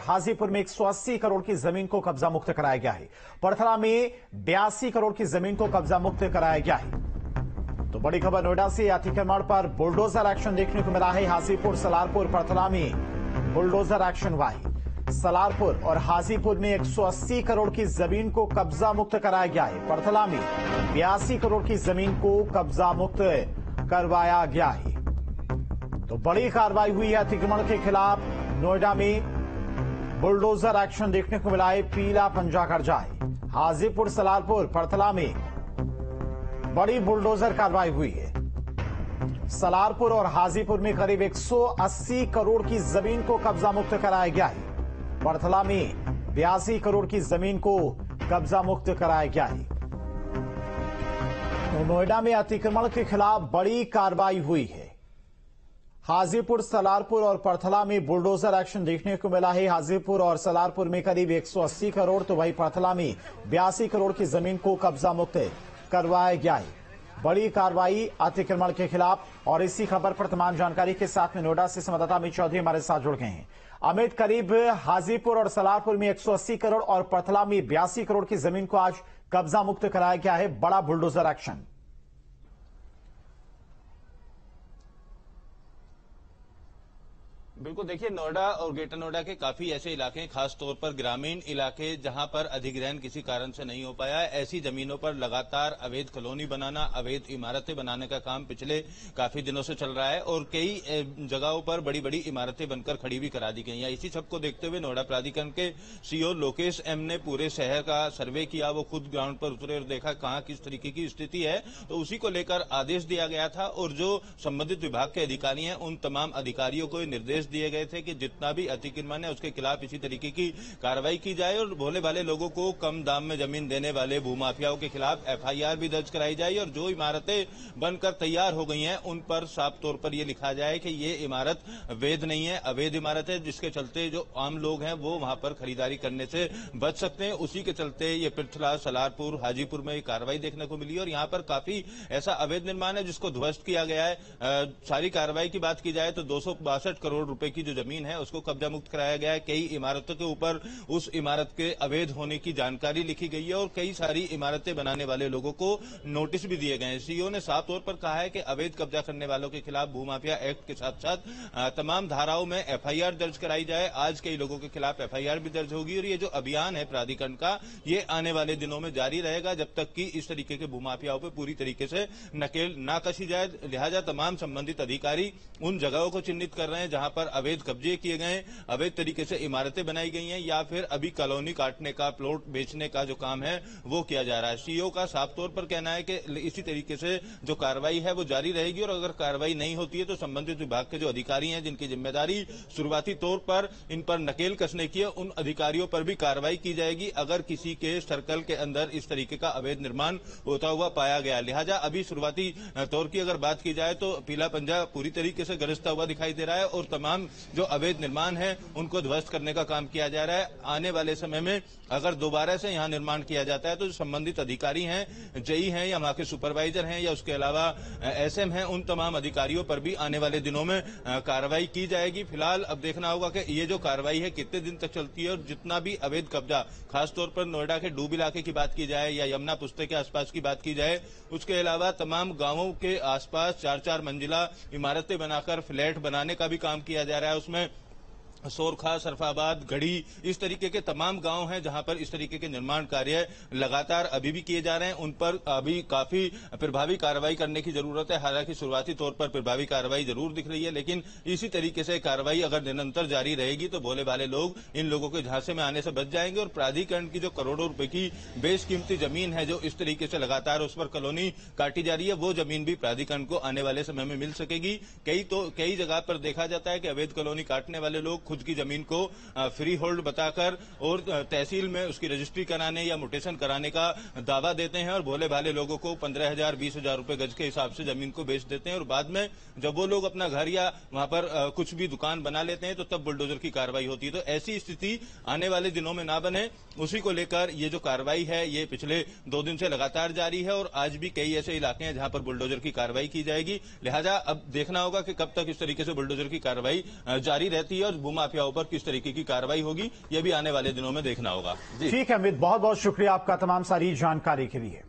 हाजीपुर में 180 करोड़ की जमीन को कब्जा मुक्त कराया गया है। पड़थला में 82 करोड़ की जमीन को कब्जा मुक्त कराया गया है। तो बड़ी खबर नोएडा से अतिक्रमण पर बुलडोजर एक्शन देखने को मिला है। हाजीपुर, सलारपुर, पड़थला में बुलडोजर एक्शन हुआ है। सलारपुर और हाजीपुर में 180 करोड़ की जमीन को कब्जा मुक्त कराया गया है। पड़थला में 82 करोड़ की जमीन को कब्जा मुक्त करवाया गया है। तो बड़ी कार्रवाई हुई है अतिक्रमण के खिलाफ। नोएडा में बुलडोजर एक्शन देखने को मिला है। पीला पंजा गरजा है। हाजीपुर, सलारपुर, पड़थला में बड़ी बुलडोजर कार्रवाई हुई है। सलारपुर और हाजीपुर में करीब 180 करोड़ की जमीन को कब्जा मुक्त कराया गया है। पड़थला में 82 करोड़ की जमीन को कब्जा मुक्त कराया गया है। तो नोएडा में अतिक्रमण के खिलाफ बड़ी कार्रवाई हुई है। हाजीपुर, सलारपुर और पड़थला में बुलडोजर एक्शन देखने को मिला है। हाजीपुर और सलारपुर में करीब 180 करोड़ तो वहीं पड़थला में 82 करोड़ की जमीन को कब्जा मुक्त करवाया गया है। बड़ी कार्रवाई अतिक्रमण के खिलाफ। और इसी खबर पर तमाम जानकारी के साथ में नोएडा से संवाददाता अमित चौधरी हमारे साथ जुड़ गए हैं। अमित, करीब हाजीपुर और सलारपुर में 180 करोड़ और पड़थला में 82 करोड़ की जमीन को आज कब्जा मुक्त कराया गया है। बड़ा बुलडोजर एक्शन। बिल्कुल, देखिए नोएडा और ग्रेटर नोएडा के काफी ऐसे इलाके हैं, खास तौर पर ग्रामीण इलाके, जहां पर अधिग्रहण किसी कारण से नहीं हो पाया। ऐसी जमीनों पर लगातार अवैध कॉलोनी बनाना, अवैध इमारतें बनाने का काम पिछले काफी दिनों से चल रहा है और कई जगहों पर बड़ी बड़ी इमारतें बनकर खड़ी भी करा दी गई हैं। इसी सबको देखते हुए नोएडा प्राधिकरण के सीईओ लोकेश एम ने पूरे शहर का सर्वे किया। वो खुद ग्राउंड पर उतरे और देखा कहां किस तरीके की स्थिति है, तो उसी को लेकर आदेश दिया गया था और जो संबंधित विभाग के अधिकारी हैं उन तमाम अधिकारियों को निर्देश दिए गए थे कि जितना भी अतिक्रमण है उसके खिलाफ इसी तरीके की कार्रवाई की जाए और भोले भाले लोगों को कम दाम में जमीन देने वाले भूमाफियाओं के खिलाफ एफआईआर भी दर्ज कराई जाए और जो इमारतें बनकर तैयार हो गई हैं उन पर साफ तौर पर यह लिखा जाए कि ये इमारत वैध नहीं है, अवैध इमारत है, जिसके चलते जो आम लोग हैं वो वहां पर खरीदारी करने से बच सकते हैं। उसी के चलते ये पड़थला, सलारपुर, हाजीपुर में कार्रवाई देखने को मिली और यहाँ पर काफी ऐसा अवैध निर्माण है जिसको ध्वस्त किया गया है। सारी कार्रवाई की बात की जाए तो 262 करोड़ रुपए की जो जमीन है उसको कब्जा मुक्त कराया गया है। कई इमारतों के ऊपर उस इमारत के अवैध होने की जानकारी लिखी गई है और कई सारी इमारतें बनाने वाले लोगों को नोटिस भी दिए गए हैं। सीईओ ने साफ तौर पर कहा है कि अवैध कब्जा करने वालों के खिलाफ भूमाफिया एक्ट के साथ साथ तमाम धाराओं में एफआईआर दर्ज कराई जाए। आज कई लोगों के खिलाफ एफआईआर भी दर्ज होगी और ये जो अभियान है प्राधिकरण का, ये आने वाले दिनों में जारी रहेगा जब तक कि इस तरीके के भूमाफियाओं पर पूरी तरीके से नकेल ना कसी जाए। लिहाजा तमाम संबंधित अधिकारी उन जगहों को चिन्हित कर रहे हैं जहां पर अवैध कब्जे किए गए, अवैध तरीके से इमारतें बनाई गई हैं या फिर अभी कॉलोनी काटने का, प्लॉट बेचने का जो काम है वो किया जा रहा है। सीईओ का साफ तौर पर कहना है कि इसी तरीके से जो कार्रवाई है वो जारी रहेगी और अगर कार्रवाई नहीं होती है तो संबंधित विभाग के जो अधिकारी हैं जिनकी जिम्मेदारी शुरुआती तौर पर इन पर नकेल कसने की है, उन अधिकारियों पर भी कार्रवाई की जाएगी अगर किसी के सर्कल के अंदर इस तरीके का अवैध निर्माण होता हुआ पाया गया। लिहाजा अभी शुरुआती तौर की अगर बात की जाए तो पीला पंजा पूरी तरीके से गरजता हुआ दिखाई दे रहा है और तमाम जो अवैध निर्माण है उनको ध्वस्त करने का काम किया जा रहा है। आने वाले समय में अगर दोबारा से यहां निर्माण किया जाता है तो संबंधित अधिकारी हैं, जेई हैं या वहां के सुपरवाइजर हैं या उसके अलावा एसएम हैं, उन तमाम अधिकारियों पर भी आने वाले दिनों में कार्रवाई की जाएगी। फिलहाल अब देखना होगा कि ये जो कार्रवाई है कितने दिन तक चलती है और जितना भी अवैध कब्जा, खासतौर पर नोएडा के डूब इलाके की बात की जाए या यमुना पुस्ते के आसपास की बात की जाए, उसके अलावा तमाम गांवों के आसपास 4-4 मंजिला इमारतें बनाकर फ्लैट बनाने का भी काम किया जा रहा है। उसमें सोरखा, सरफाबाद, गढ़ी, इस तरीके के तमाम गांव हैं जहां पर इस तरीके के निर्माण कार्य लगातार अभी भी किए जा रहे हैं। उन पर अभी काफी प्रभावी कार्रवाई करने की जरूरत है। हालांकि शुरुआती तौर पर प्रभावी कार्रवाई जरूर दिख रही है, लेकिन इसी तरीके से कार्रवाई अगर निरंतर जारी रहेगी तो भोले भाले लोग इन लोगों के झांसे में आने से बच जाएंगे और प्राधिकरण की जो करोड़ों रुपए की बेशकीमती जमीन है जो इस तरीके से लगातार उस पर कॉलोनी काटी जा रही है, वो जमीन भी प्राधिकरण को आने वाले समय में मिल सकेगी। कई जगह पर देखा जाता है कि अवैध कॉलोनी काटने वाले लोग खुद की जमीन को फ्री होल्ड बताकर और तहसील में उसकी रजिस्ट्री कराने या म्यूटेशन कराने का दावा देते हैं और भोले भाले लोगों को 15,000 20,000 रुपए गज के हिसाब से जमीन को बेच देते हैं और बाद में जब वो लोग अपना घर या वहां पर कुछ भी दुकान बना लेते हैं तो तब बुलडोजर की कार्रवाई होती है। तो ऐसी स्थिति आने वाले दिनों में ना बने, उसी को लेकर ये जो कार्रवाई है ये पिछले 2 दिन से लगातार जारी है और आज भी कई ऐसे इलाके हैं जहां पर बुलडोजर की कार्रवाई की जाएगी। लिहाजा अब देखना होगा कि कब तक इस तरीके से बुलडोजर की कार्रवाई जारी रहती है और माफियाओं पर किस तरीके की कार्रवाई होगी, यह भी आने वाले दिनों में देखना होगा। ठीक है अमित, बहुत बहुत शुक्रिया आपका तमाम सारी जानकारी के लिए।